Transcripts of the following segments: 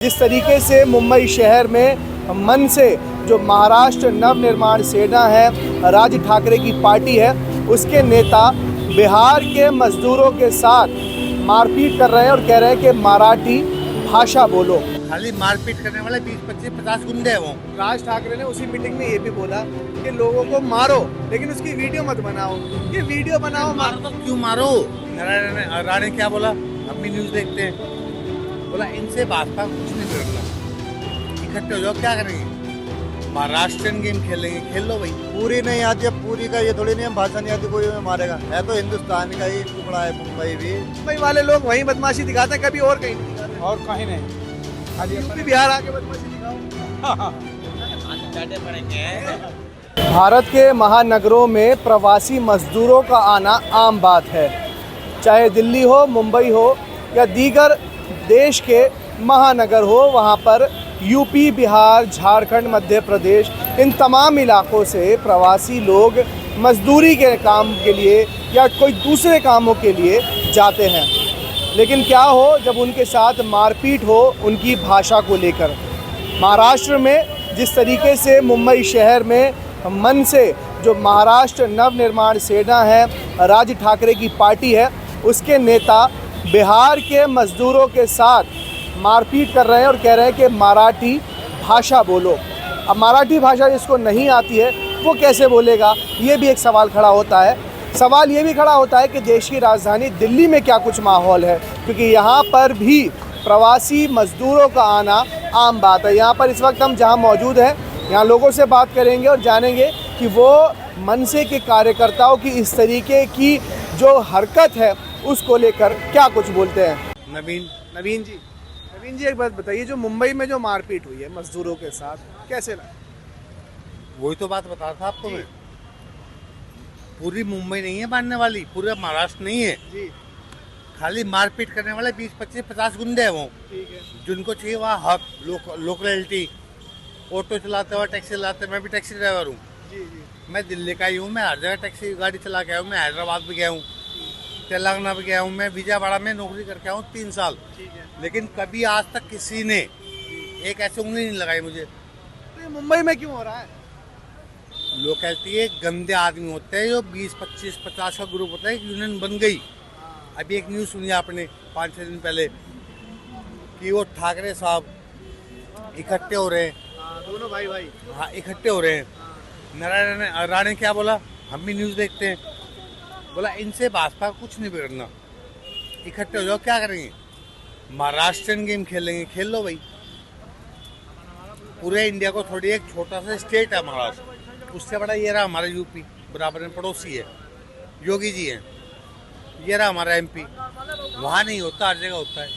जिस तरीके से मुंबई शहर में मन से जो महाराष्ट्र नवनिर्माण सेना है, राज ठाकरे की पार्टी है, उसके नेता बिहार के मजदूरों के साथ मारपीट कर रहे हैं और कह रहे हैं कि मराठी भाषा बोलो। खाली मारपीट करने वाले 20, 25, 50 गुंडे हैं वो। राज ठाकरे ने उसी मीटिंग में ये भी बोला कि लोगों को मारो लेकिन उसकी वीडियो मत बनाओ। ये वीडियो बनाओ, मारो तो क्यों मारो। नारायण राणे क्या बोला, हम भी न्यूज देखते हैं, बोला इनसे भाजपा कुछ नहीं बिगड़ना, इकट्ठे हो जाओ, क्या करेंगे, महाराष्ट्रियन गेम खेलेंगे, खेल लो भाई। पूरी नहीं आती है, पूरी का ये थोड़ी नहीं है, भाषा नहीं आती कोई हमें मारेगा। है तो हिंदुस्तान का ही टुकड़ा है मुंबई भी। मुंबई वाले लोग वही बदमाशी दिखाते हैं, कभी और कहीं नहीं दिखाते। और कहीं नहीं, यूपी बिहार आके बदमाशी दिखाओ। पड़ेंगे। भारत के महानगरों में प्रवासी मजदूरों का आना आम बात है, चाहे दिल्ली हो, मुंबई हो या दीगर देश के महानगर हो। वहाँ पर यूपी, बिहार, झारखंड, मध्य प्रदेश, इन तमाम इलाकों से प्रवासी लोग मजदूरी के काम के लिए या कोई दूसरे कामों के लिए जाते हैं। लेकिन क्या हो जब उनके साथ मारपीट हो उनकी भाषा को लेकर। महाराष्ट्र में जिस तरीके से मुंबई शहर में मन से जो महाराष्ट्र नवनिर्माण सेना है, राज ठाकरे की पार्टी है, उसके नेता बिहार के मजदूरों के साथ मारपीट कर रहे हैं और कह रहे हैं कि मराठी भाषा बोलो। अब मराठी भाषा जिसको नहीं आती है वो कैसे बोलेगा, ये भी एक सवाल खड़ा होता है। सवाल ये भी खड़ा होता है कि देश की राजधानी दिल्ली में क्या कुछ माहौल है, क्योंकि यहाँ पर भी प्रवासी मजदूरों का आना आम बात है। यहाँ पर इस वक्त हम जहाँ मौजूद हैं, यहाँ लोगों से बात करेंगे और जानेंगे कि वो मनसे के कार्यकर्ताओं की इस तरीके की जो हरकत है उसको लेकर क्या कुछ बोलते हैं। नवीन जी एक बात बताइए, जो मुंबई में जो मारपीट हुई है मजदूरों के साथ, कैसे लगा? वही तो बात बता रहा था आपको मैं, पूरी मुंबई नहीं है मारने वाली, पूरा महाराष्ट्र नहीं है जी, खाली मारपीट करने वाले 20, 25, 50 गुंडे हैं वो। ठीक है। जिनको चाहिए वहाँ हक, लोकलिटी, ऑटो चलाते हुए, टैक्सी चलाते, मैं भी टैक्सी ड्राइवर हूँ। जी, मैं दिल्ली का ही हूँ, मैं हर जगह टैक्सी गाड़ी चला के आया हूँ। मैं हैदराबाद भी गया हूँ, तेलंगाना भी गया हूँ, मैं विजयवाड़ा में नौकरी करके आया हूँ 3 साल। ठीक है। लेकिन कभी आज तक किसी ने एक ऐसी उंगली नहीं लगाई मुझे। तो ये मुंबई में क्यों हो रहा है? लोग कहती है गंदे आदमी होते हैं, जो 20, 25, 50 का ग्रुप होता है, एक यूनियन बन गई। अभी एक न्यूज़ सुनी आपने 5-6 दिन पहले कि वो ठाकरे साहब इकट्ठे हो रहे हैं। दोनों भाई। हाँ, इकट्ठे हो रहे हैं। नारायण राणे क्या बोला, हम भी न्यूज़ देखते हैं, बोला इनसे भाजपा कुछ नहीं बिगड़ना, इकट्ठे हो जाओ, क्या करेंगे, महाराष्ट्रियन गेम खेलेंगे, खेल लो भाई। पूरे इंडिया को थोड़ी एक छोटा सा स्टेट है महाराष्ट्र, उससे बड़ा ये रहा हमारा यूपी, बराबर में पड़ोसी है, योगी जी हैं। ये रहा हमारा एमपी, वहाँ नहीं होता, हर जगह होता है।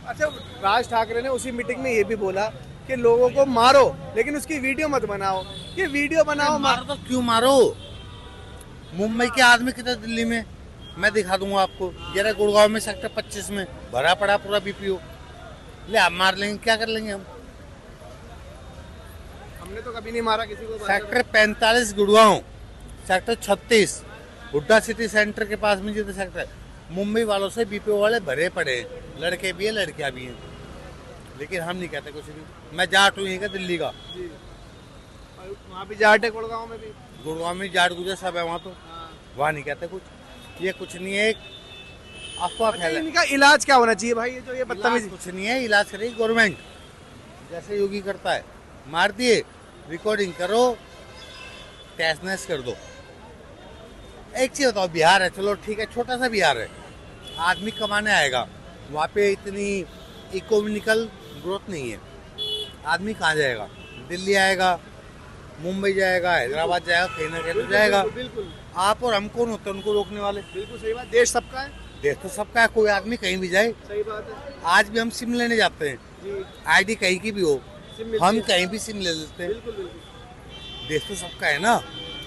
अच्छा, राज ठाकरे ने उसी मीटिंग में ये भी बोला कि लोगों को मारो लेकिन उसकी वीडियो मत बनाओ। ये वीडियो बनाओ, मारो तो क्यों मारो। मुंबई के आदमी कितने दिल्ली में, मैं दिखा दूंगा आपको। जरा गुड़गांव में सेक्टर 25 में भरा पड़ा पूरा बीपीओ, ले आप मार लेंगे, क्या कर लेंगे हम। हमने तो कभी नहीं मारा किसी को। Sector 45 Gurgaon, sector 36 Hooda city centre के पास में जितने सेक्टर है, मुंबई वालों से बीपीओ वाले भरे पड़े हैं, लड़के भी हैं, लड़कियां भी हैं। लेकिन हम नहीं कहते कुछ भी। मैं जाट हूँ यहीं का, दिल्ली का। वहाँ भी जाट है, गुड़गांव में भी। गुड़गांव में जाट गुजर सब है वहाँ, तो वहाँ नहीं कहते कुछ। ये कुछ नहीं है, एक अफवाह फैला। इनका इलाज क्या होना चाहिए भाई? ये जो ये बदतमीजी, कुछ नहीं है, इलाज करेगी गवर्नमेंट, जैसे योगी करता है। मार दिए, रिकॉर्डिंग करो, टेस्टनेस कर दो। एक चीज बताओ, बिहार है, चलो ठीक है, छोटा सा बिहार है, आदमी कमाने आएगा, वहाँ पे इतनी इकोनॉमिकल ग्रोथ नहीं है, आदमी कहाँ जाएगा, दिल्ली आएगा, मुंबई जाएगा, हैदराबाद जाएगा, कहीं ना कहीं तो जाएगा। बिल्कुल। आप और हम कौन होते हैं उनको रोकने वाले। बिल्कुल सही बात, देश सबका है। देश तो सबका है, कोई आदमी कहीं भी जाए। सही बात है आज भी हम सिम लेने जाते हैं जी, आईडी कहीं की भी हो, हम कहीं भी सिम ले लेते हैं। बिल्कुल। देश तो सबका है ना,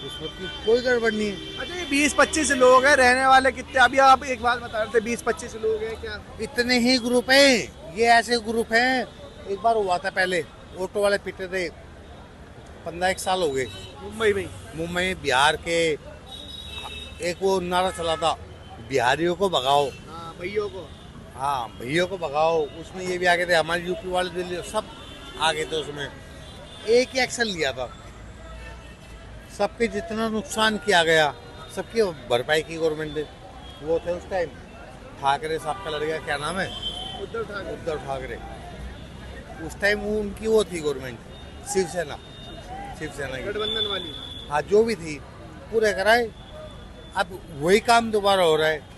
उसमें कोई गड़बड़ नहीं है। अच्छा, ये 20-25 लोग हैं, रहने वाले कितने? अभी आप एक बात बता रहे थे, 20-25 लोग हैं क्या? इतने ही ग्रुप हैं, ये ऐसे ग्रुप हैं। एक बार हुआ था पहले, ऑटो वाले पीटे थे, 15-1 साल हो गए मुंबई में। मुंबई में बिहार के एक वो नारा चला था, बिहारियों को भगाओ। हाँ, भैयों को। हाँ, भैया को भगाओ, उसमें ये भी आगे थे, हमारे यूपी वाले दिल्ली सब आगे थे उसमें। एक ही एक्शन लिया था, सबके जितना नुकसान किया गया सबकी भरपाई की गवर्नमेंट ने। वो थे उस टाइम ठाकरे साहब का लड़का, क्या नाम है, उद्धव ठाकरे। उस टाइम वो उनकी वो थी गवर्नमेंट, शिवसेना की गठबंधन वाली। हाँ, जो भी थी पूरे कराए। अब वही काम दोबारा हो रहा है।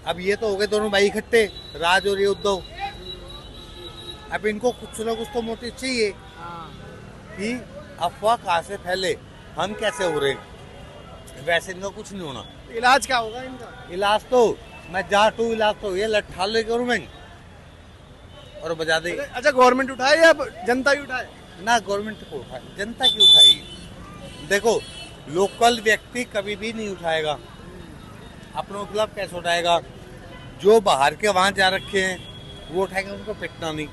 अब ये तो हो गए दोनों भाई इकट्ठे, राज और ये उद्धव। अब इनको कुछ ना कुछ तो मोटिव चाहिए कि अफवाह कहाँ से फैले, हम कैसे हो रहे हैं। वैसे इनका कुछ नहीं होना। इलाज क्या होगा इनका? इलाज तो मैं जाट हूँ, इलाज तो ये लट्ठा ले गवर्नमेंट और बजा दे। अच्छा, गवर्नमेंट उठाए या जनता ही उठाए? ना गवर्नमेंट को उठाए, जनता की उठाएगी। देखो, लोकल व्यक्ति कभी भी नहीं उठाएगा, अपनों के खिलाफ कैसे उठाएगा। जो बाहर के वहाँ जा रखे हैं वो उठाएंगे, उनको पिटना नहीं।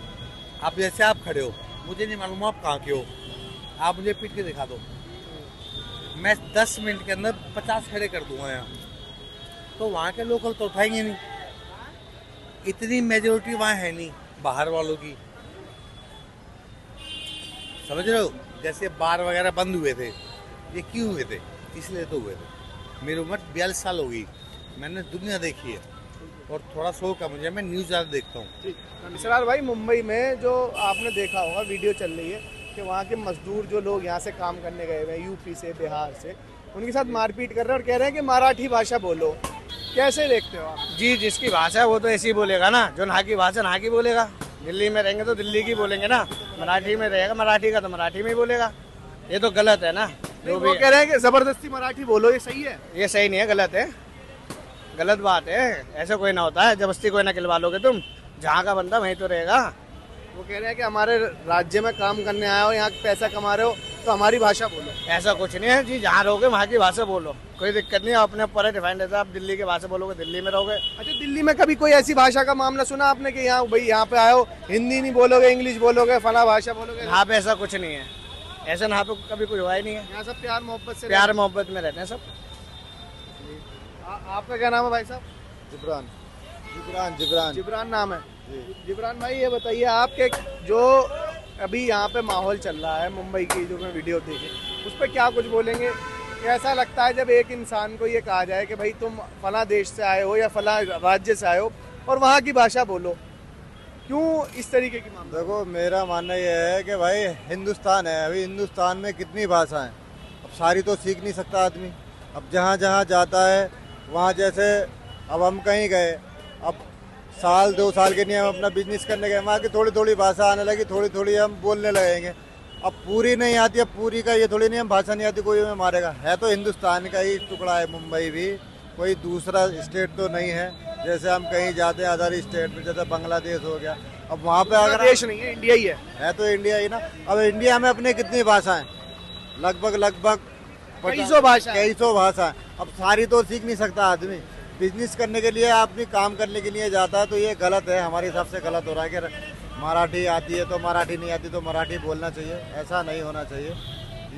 आप जैसे आप खड़े हो, मुझे नहीं मालूम आप कहाँ के हो, आप मुझे पीट के दिखा दो, मैं 10 मिनट के अंदर 50 खड़े कर दूंगा यहाँ। तो वहाँ के लोकल तो उठाएंगे नहीं, इतनी मेजोरिटी वहाँ है नहीं बाहर वालों की, समझ रहे हो। जैसे बार वगैरह बंद हुए थे, ये क्यों हुए थे? इसलिए तो हुए थे। मेरी उम्र 42 साल हो गई, मैंने दुनिया देखी है और थोड़ा शौक है मुझे, मैं न्यूज़ ज़्यादा देखता हूँ। इसरार भाई, मुंबई में जो आपने देखा होगा, वीडियो चल रही है कि वहाँ के मजदूर जो लोग यहाँ से काम करने गए हुए हैं, यूपी से, बिहार से, उनके साथ मारपीट कर रहे हैं और कह रहे हैं कि मराठी भाषा बोलो। कैसे देखते हो आप? जी, जिसकी भाषा है वो तो ऐसी बोलेगा ना, जो यहाँ की भाषा यहाँ की बोलेगा। दिल्ली में रहेंगे तो दिल्ली की बोलेंगे ना, मराठी में रहेगा मराठी का तो मराठी में ही बोलेगा। ये तो गलत है ना। जो वो भी कह रहे हैं कि जबरदस्ती मराठी बोलो, ये सही है? ये सही नहीं है, गलत है, गलत बात है। ऐसा कोई ना होता है, जबरदस्ती कोई ना खिलवा लोगे तुम, जहाँ का बंदा वहीं तो रहेगा। वो कह रहे हैं कि हमारे राज्य में काम करने आए हो, यहाँ पैसा कमा रहे हो, तो हमारी भाषा बोलो। ऐसा कुछ नहीं है जी, जहाँ रहोगे वहाँ की भाषा बोलो, कोई दिक्कत नहीं है। अपने ऊपर है, डिफाइंड रहता है। आप दिल्ली की भाषा बोलोगे, दिल्ली में रहोगे। अच्छा, दिल्ली में कभी कोई ऐसी भाषा का मामला सुना आपने कि यहाँ भाई यहाँ पे आए हो, हिंदी नहीं बोलोगे, इंग्लिश बोलोगे, फला भाषा बोलोगे? यहाँ पे ऐसा कुछ नहीं है, ऐसा यहाँ पे कभी कुछ हुआ ही नहीं है। यहाँ सब प्यार मोहब्बत से प्यार मोहब्बत में रहते हैं सब। आपका क्या नाम है भाई साहब? जिब्रान जिब्रान जिब्रान जिब्रान नाम है। जिब्रान भाई, ये बताइए आपके जो अभी यहाँ पे माहौल चल रहा है, मुंबई की जो मैं वीडियो देखी, उस पर क्या कुछ बोलेंगे? कैसा लगता है जब एक इंसान को ये कहा जाए कि भाई तुम फला देश से आए हो या फला राज्य से आए हो और वहाँ की भाषा बोलो? क्यों इस तरीके की मामला? देखो, मेरा मानना यह है कि भाई हिंदुस्तान है, अभी हिंदुस्तान में कितनी भाषाएं, अब सारी तो सीख नहीं सकता आदमी। अब जहाँ जहाँ जाता है वहाँ, जैसे अब हम कहीं गए, अब साल 2 साल के लिए हम अपना बिजनेस करने गए, वहाँ की थोड़ी थोड़ी भाषा आने लगी, थोड़ी थोड़ी हम बोलने लगेंगे। अब पूरी नहीं आती, अब पूरी का ये थोड़ी नहीं हम भाषा नहीं आती कोई हमें मारेगा। है तो हिंदुस्तान का ही टुकड़ा है मुंबई भी, कोई दूसरा स्टेट तो नहीं है। जैसे हम कहीं जाते हैं अदर स्टेट में, जैसे बांग्लादेश हो गया, अब वहाँ पे अगर देश नहीं है, इंडिया ही है तो इंडिया ही ना। अब इंडिया में अपने कितनी भाषाएं, लगभग कई सौ भाषाएं। अब सारी तो सीख नहीं सकता आदमी। बिजनेस करने के लिए, आदमी काम करने के लिए जाता है, तो ये गलत है, हमारे हिसाब से गलत हो रहा है कि मराठी आती है तो मराठी, नहीं आती तो मराठी बोलना चाहिए। ऐसा नहीं होना चाहिए,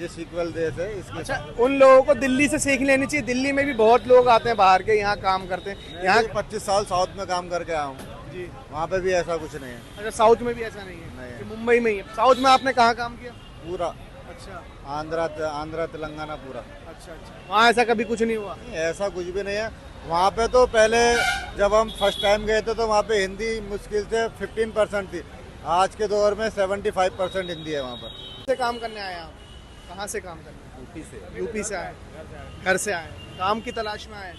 ये सीक्वल देश है इसके। अच्छा, उन लोगों को दिल्ली से सीख लेनी चाहिए। दिल्ली में भी बहुत लोग आते हैं बाहर के, यहाँ काम करते हैं। यहाँ 25 साल साउथ में काम करके आया हूँ जी, वहाँ पे भी ऐसा कुछ नहीं है। अच्छा, साउथ में भी ऐसा नहीं है? नहीं है। कि मुंबई में ही है? साउथ में आपने कहाँ काम किया? पूरा अच्छा आंध्रा तेलंगाना पूरा। अच्छा, वहाँ ऐसा कभी कुछ नहीं हुआ? ऐसा कुछ भी नहीं है वहाँ पे। तो पहले जब हम फर्स्ट टाइम गए थे तो वहाँ पे हिंदी मुश्किल से 15% थी, आज के दौर में 75% हिंदी है वहाँ पर। से काम करने आए आप? कहाँ से काम करने? यूपी से आए, घर से आए, काम की तलाश में आए।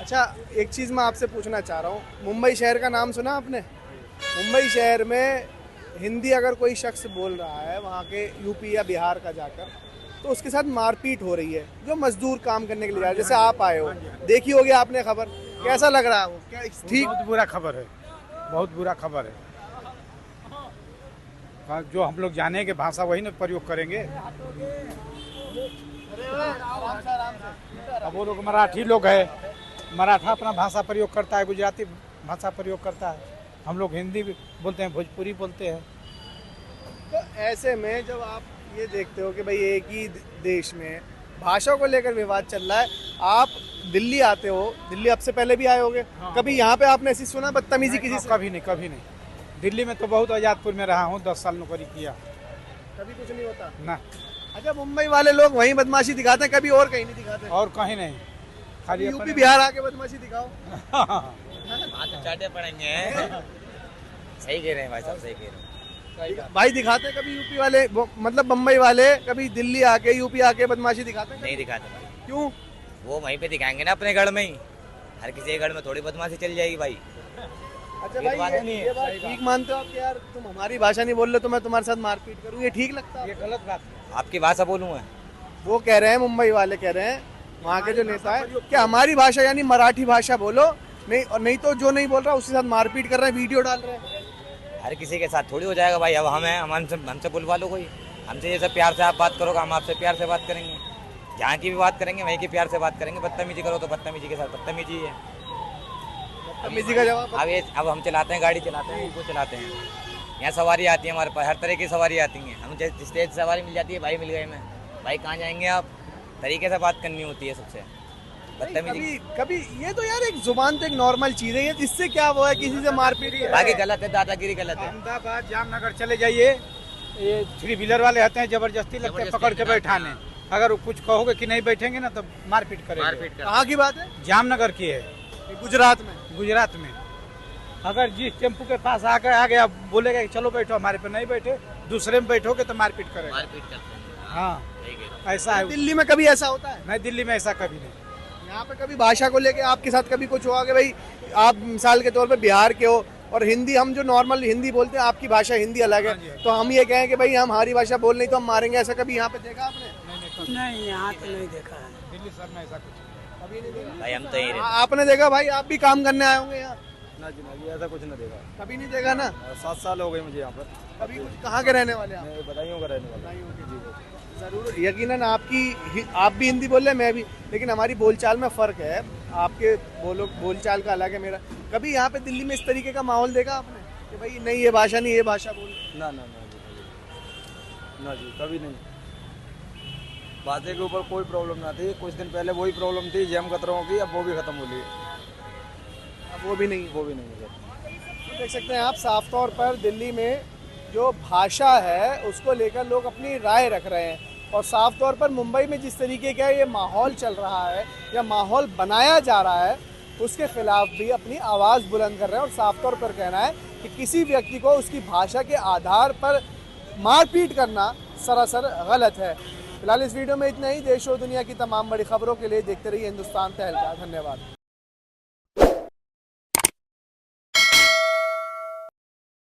अच्छा, एक चीज़ मैं आपसे पूछना चाह रहा हूँ, मुंबई शहर का नाम सुना आपने? मुंबई शहर में हिंदी अगर कोई शख्स बोल रहा है वहाँ के यूपी या बिहार का जाकर, तो उसके साथ मारपीट हो रही है, जो मजदूर काम करने के लिए आए, जैसे आप आए हो, देखी होगी आपने खबर, कैसा लग रहा है वो? क्या ठीक? बहुत बुरा खबर है, बहुत बुरा खबर है। जो हम लोग जाने के भाषा वही ना प्रयोग करेंगे। अब वो लोग मराठी लोग है, मराठा अपना भाषा प्रयोग करता है, गुजराती भाषा प्रयोग करता है, हम लोग हिंदी भी बोलते हैं, भोजपुरी बोलते हैं। तो ऐसे में जब आप ये देखते हो कि भाई एक ही देश में भाषा को लेकर विवाद चल रहा है, आप दिल्ली आते हो, दिल्ली अब से पहले भी आए होगे, कभी यहाँ पे आपने ऐसी सुना बदतमीजी किसी से? कभी नहीं, कभी नहीं। दिल्ली में तो बहुत आजादपुर में रहा हूँ, 10 साल नौकरी किया। कभी कुछ नहीं होता ना, अच्छा, मुंबई वाले लोग वहीं बदमाशी दिखाते हैं, कभी और कहीं नहीं दिखाते? और कहीं नहीं, खाली यूपी अपने- बिहार आके बदमाशी दिखाओ। हाँ तो चाटे पड़ेंगे। सही कह रहे हैं भाई साहब, सही कह रहे हैं। भाई दिखाते हैं कभी यूपी वाले, मतलब बम्बई वाले कभी दिल्ली आके यूपी आके बदमाशी दिखाते हैं? नहीं दिखाते भाई, क्यों? वो वहीं पे दिखाएंगे ना अपने गढ़ में ही। हर किसी के गढ़ में थोड़ी बदमाशी चल जाएगी भाई। अच्छा ये भाई, बात नहीं है। ये बात ठीक मानते हो आप कि यार तुम हमारी भाषा नहीं बोल रहे तो मैं तुम्हारे साथ मारपीट करूँ, ये ठीक लगता है? ये गलत बात है। आपकी भाषा बोलूँ मैं? वो कह रहे हैं, मुंबई वाले कह रहे हैं, वहाँ के जो नेता है, क्या हमारी भाषा यानी मराठी भाषा बोलो, नहीं और नहीं तो जो नहीं बोल रहा उसके साथ मारपीट कर रहे हैं, वीडियो डाल रहे हैं। हर किसी के साथ थोड़ी हो जाएगा भाई। अब हम हैं, हमसे बुलवा लो कोई। हमसे जैसे प्यार से आप बात करोगे, हम आपसे प्यार से बात करेंगे। जहाँ की भी बात करेंगे वहीं की प्यार से बात करेंगे। बदतमीजी करो तो बदतमीजी के साथ बदतमीजी है। बदतमीजी का जवाब अब हम चलाते हैं, गाड़ी चलाते हैं, वो चलाते हैं। यहाँ सवारी आती है हमारे पास, हर तरह की सवारी आती है। हम जिस तेज सवारी मिल जाती है, भाई मिल गए मैं, भाई कहाँ जाएंगे आप, तरीके से बात करनी होती है सबसे। बदतमीजी कभी कभी ये तो यार एक जुबान तो एक नॉर्मल चीज है, ये जिससे क्या वो है किसी से मारपीट बाकी गलत है, दादागिरी गलत है। अहमदाबाद जामनगर चले जाइए, ये 3 व्हीलर वाले आते हैं, जबरदस्ती लगते हैं पकड़ के बैठाने। अगर वो कुछ कहोगे कि नहीं बैठेंगे ना तो मारपीट करेंगे। कहाँ की बात है? जामनगर की है, गुजरात में। गुजरात में। अगर जिस टेम्पू के पास आ गया बोलेगा कि चलो बैठो, हमारे पे नहीं बैठे, दूसरे में बैठोगे तो मारपीट करेगा। मारपीट करते हैं। हाँ, सही कह रहे हो। ऐसा है। दिल्ली में कभी ऐसा होता है? नहीं, दिल्ली में ऐसा कभी नहीं। यहाँ पे कभी भाषा को लेके आपके साथ कभी कुछ हुआ कि भाई आप मिसाल के तौर पे बिहार के हो और हिंदी, हम जो नॉर्मल हिंदी बोलते हैं, आपकी भाषा हिंदी अलग है, तो हम ये कहें कि भाई हम हमारी भाषा बोल नहीं तो हम मारेंगे, ऐसा कभी यहाँ पे देखा आपने? नहीं, यहाँ तो नहीं देखा है। दिल्ली सर में ऐसा कुछ कभी नहीं देखा। भाई हम तो यही रहते आपने देखा भाई? आप भी काम करने आए होंगे यहाँ? ना जी, ना जी, ऐसा कुछ नहीं देखा। कभी नहीं देखा ना? 7 साल हो गए मुझे यहाँ पर। कभी कुछ कहाँ के रहने वाले आप? मैं बधाइयों का रहने वाला हूँ। जरूर, यकीनन आप भी हिंदी बोल रहे हैं, मैं भी, लेकिन हमारी बोलचाल में फ़र्क है। आपके बोलचाल का अलग है, मेरा। कभी यहाँ पे दिल्ली में इस तरीके का माहौल देखा आपने कि भाई नहीं ये भाषा नहीं, ये भाषा बोल? ना ना ना जी, कभी नहीं। भाषा के ऊपर कोई प्रॉब्लम ना थी। कुछ दिन पहले वही प्रॉब्लम थी जैम कतरों की, अब वो भी खत्म हो गई। अब वो भी नहीं। वो भी नहीं है सर। तो देख सकते हैं आप, साफ तौर पर दिल्ली में जो भाषा है उसको लेकर लोग अपनी राय रख रहे हैं, और साफ तौर पर मुंबई में जिस तरीके का ये माहौल चल रहा है या माहौल बनाया जा रहा है, उसके खिलाफ भी अपनी आवाज़ बुलंद कर रहे हैं। और साफ तौर पर कहना है कि किसी व्यक्ति को उसकी भाषा के आधार पर मारपीट करना सरासर गलत है। फिलहाल इस वीडियो में इतना ही। देश और दुनिया की तमाम बड़ी खबरों के लिए देखते रहिए हिंदुस्तान तहलका। धन्यवाद।